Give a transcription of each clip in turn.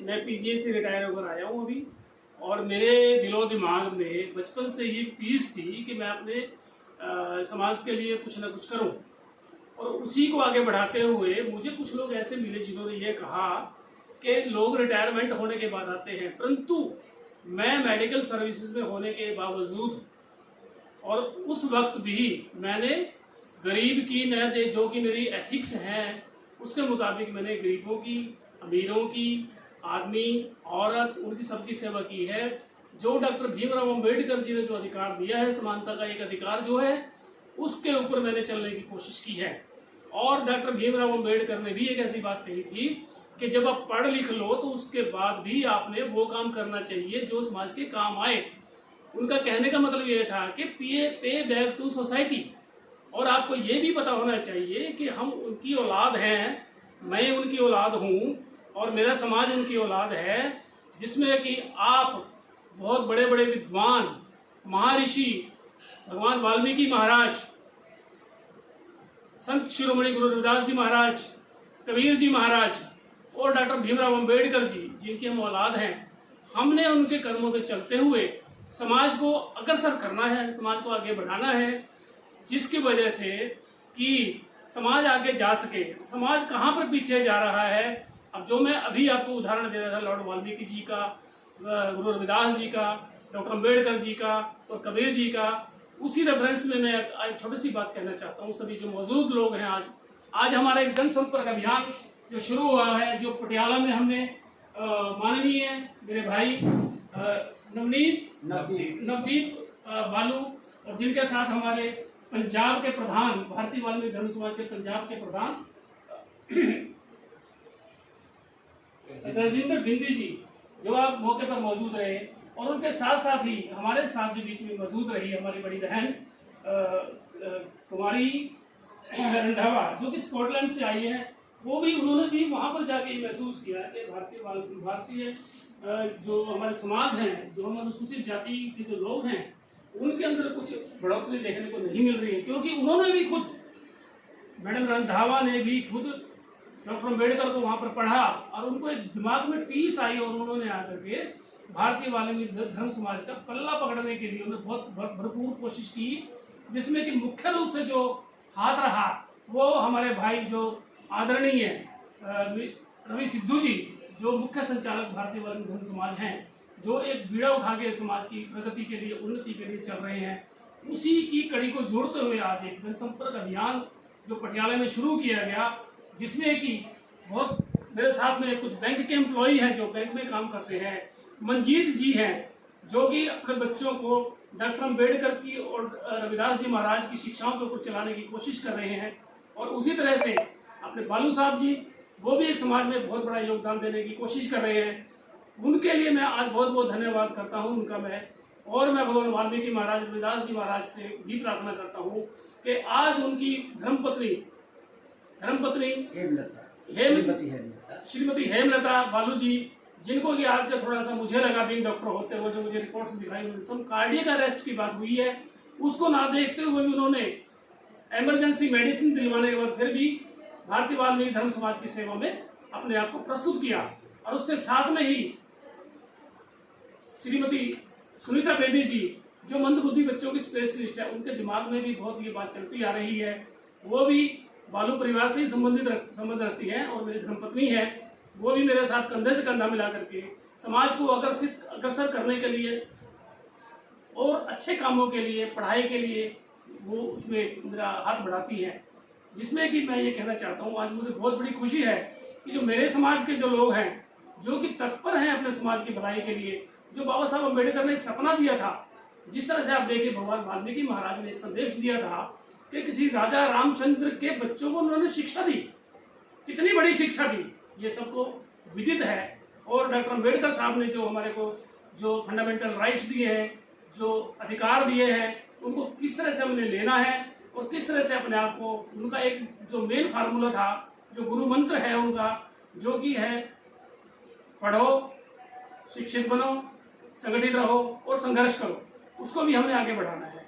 मैं पीजीआई से रिटायर होकर आया हूँ अभी। और मेरे दिलो दिमाग में बचपन से ही टीस थी कि मैं अपने समाज के लिए कुछ ना कुछ करूँ। और उसी को आगे बढ़ाते हुए मुझे कुछ लोग ऐसे मिले जिन्होंने ये कहा कि लोग रिटायरमेंट होने के बाद आते हैं, परंतु मैं मेडिकल सर्विसेज में होने के बावजूद और उस वक्त भी मैंने गरीब की न दे, जो कि मेरी एथिक्स हैं उसके मुताबिक मैंने गरीबों की, अमीरों की, आदमी, औरत, उनकी सबकी सेवा की है। जो डॉक्टर भीमराव अंबेडकर जी ने जो अधिकार दिया है, समानता का एक अधिकार जो है, उसके ऊपर मैंने चलने की कोशिश की है। और डॉक्टर भीमराव अंबेडकर ने भी एक ऐसी बात कही थी कि जब आप पढ़ लिख लो तो उसके बाद भी आपने वो काम करना चाहिए जो समाज के काम आए। उनका कहने का मतलब ये था कि पे बैक टू सोसाइटी। और आपको ये भी पता होना चाहिए कि हम उनकी औलाद हैं, मैं उनकी औलाद हूँ और मेरा समाज उनकी औलाद है, जिसमें कि आप बहुत बड़े बड़े विद्वान, महर्षि, भगवान वाल्मीकि महाराज, संत शिरोमणि गुरु रविदास जी महाराज, कबीर जी महाराज और डॉक्टर भीमराव अंबेडकर जी, जिनकी हम औलाद हैं, हमने उनके कदमों पे चलते हुए समाज को अग्रसर करना है, समाज को आगे बढ़ाना है, जिसकी वजह से कि समाज आगे जा सके। समाज कहाँ पर पीछे जा रहा है? अब जो मैं अभी आपको उदाहरण दे रहा था लॉर्ड वाल्मीकि जी का, गुरु रविदास जी का, डॉक्टर अंबेडकर जी का और कबीर जी का, उसी रेफरेंस में मैं एक छोटी सी बात कहना चाहता हूँ सभी जो मौजूद लोग हैं। आज हमारा एक जनसंपर्क अभियान जो शुरू हुआ है, जो पटियाला में हमने माननीय मेरे भाई नवदीप बालू और जिनके साथ हमारे पंजाब के प्रधान, भारतीय वाल्मीकि धर्म समाज के पंजाब के प्रधान राजेंद्र बिंदी जी, जो आप मौके पर मौजूद रहे, और उनके साथ साथ ही हमारे साथ जो बीच में मौजूद रही हमारी बड़ी बहन कुमारी रंधावा, जो कि स्कॉटलैंड से आई है। वो भी, उन्होंने भी वहाँ पर जाके महसूस किया कि भारतीय जो हमारे समाज हैं, जो हम अनुसूचित जाति के जो लोग हैं, उनके अंदर कुछ बढ़ोतरी देखने को नहीं मिल रही है। क्योंकि उन्होंने भी खुद, मैडम रंधावा ने भी खुद डॉक्टर अंबेडकर को वहाँ पर पढ़ा और उनको एक दिमाग में टीस आई और उन्होंने आकर के भारतीय वाल्मीकि धर्म समाज का पल्ला पकड़ने के लिए उन्होंने बहुत भरपूर कोशिश की, जिसमें कि मुख्य रूप से जो हाथ रहा वो हमारे भाई जो आदरणीय रवि सिद्धू जी, जो मुख्य संचालक भारतीय वाल्मीकि धर्म समाज हैं, जो एक बीड़ा उठा के समाज की प्रगति के लिए, उन्नति के लिए चल रहे हैं, उसी की कड़ी को जोड़ते हुए आज एक जनसंपर्क अभियान जो पटियाला में शुरू किया गया, जिसमें कि बहुत मेरे साथ में कुछ बैंक के एम्प्लॉई हैं जो बैंक में काम करते हैं, मंजीत जी हैं जो कि अपने बच्चों को डॉक्टर अंबेडकर की और रविदास जी महाराज की शिक्षाओं के ऊपर चलाने की कोशिश कर रहे हैं। और उसी तरह से अपने बालू साहब जी, वो भी एक समाज में बहुत बड़ा योगदान देने की कोशिश कर रहे हैं। उनके लिए मैं आज बहुत बहुत धन्यवाद करता हूं उनका मैं। और मैं भगवान वाल्मीकि महाराज, रविदास जी महाराज से भी प्रार्थना करता हूं कि आज उनकी धर्मपत्नी श्रीमती हेमलता बालू जी, जिनको कि आज का थोड़ा सा मुझे लगा भी डॉक्टर होते हुए जो मुझे रिपोर्ट्स दिखाई, सम कार्डियक अरेस्ट की बात हुई है, उसको ना देखते हुए भी उन्होंने इमरजेंसी मेडिसिन दिलवाने के बाद फिर भी भारतीय वाल्मीकि धर्म समाज की सेवा में अपने आप को प्रस्तुत किया। और उसके साथ में ही श्रीमती सुनीता बेदी जी, जो मंदबुद्धि बच्चों की स्पेशलिस्ट है, उनके दिमाग में भी बहुत ये बात चलती आ रही है। वो भी बालू परिवार से ही संबंध रखती है और मेरी धर्मपत्नी है। वो भी मेरे साथ कंधे से कंधा मिला करके समाज को अग्रसर करने के लिए और अच्छे कामों के लिए, पढ़ाई के लिए वो उसमें मेरा हाथ बढ़ाती है। जिसमें कि मैं ये कहना चाहता हूँ, आज मुझे बहुत बड़ी खुशी है कि जो मेरे समाज के जो लोग हैं, जो कि तत्पर हैं अपने समाज की भलाई के लिए, जो बाबा साहब अम्बेडकर ने एक सपना दिया था, जिस तरह से आप देखिए भगवान वाल्मीकि महाराज ने एक संदेश दिया था कि किसी राजा रामचंद्र के बच्चों को उन्होंने शिक्षा दी, कितनी बड़ी शिक्षा दी, ये सबको विदित है। और डॉक्टर अंबेडकर साहब ने जो हमारे को जो फंडामेंटल राइट्स दिए हैं, जो अधिकार दिए हैं, उनको किस तरह से हमने लेना है और किस तरह से अपने आप को, उनका एक जो मेन फार्मूला था, जो गुरु मंत्र है उनका, जो कि है पढ़ो, शिक्षित बनो, संगठित रहो और संघर्ष करो, उसको भी हमने आगे बढ़ाना है।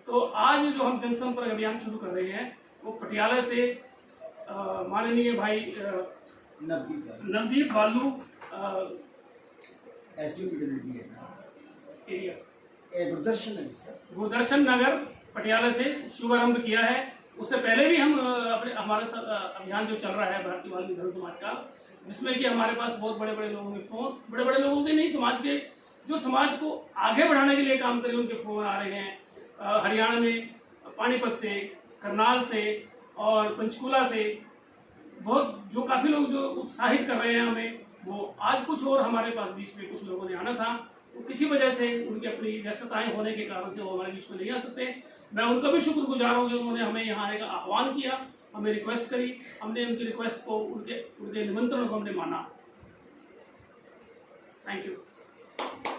तो आज जो हम जनसंपर्क अभियान शुरू कर रहे हैं वो पटियाला से माननीय भाई नवदीप बालू एसडी कम्युनिटी है ना, एरिया गुरदर्शन है सर। गुरदर्शन नगर पटियाला से शुभारंभ किया है। उससे पहले भी हम अपने हमारा अभियान जो चल रहा है भारतीय वाल्मीकि धर्म समाज का, जिसमें कि हमारे पास बहुत बड़े बड़े लोगों के फोन, बड़े बड़े लोगों के नहीं, समाज के जो समाज को आगे बढ़ाने के लिए काम करें उनके फोन आ रहे हैं। हरियाणा में पानीपत से, करनाल से और पंचकूला से बहुत जो काफ़ी लोग जो उत्साहित कर रहे हैं हमें। वो आज कुछ और हमारे पास बीच में कुछ लोगों ने आना था, वो किसी वजह से उनकी अपनी व्यस्तताएं होने के कारण से वो हमारे बीच में नहीं आ सकते। मैं उनका भी शुक्रगुजार हूँ कि उन्होंने हमें यहाँ आने का आह्वान किया, हमें रिक्वेस्ट करी, हमने उनकी रिक्वेस्ट को, उनके निमंत्रण को हमने माना। Thank you.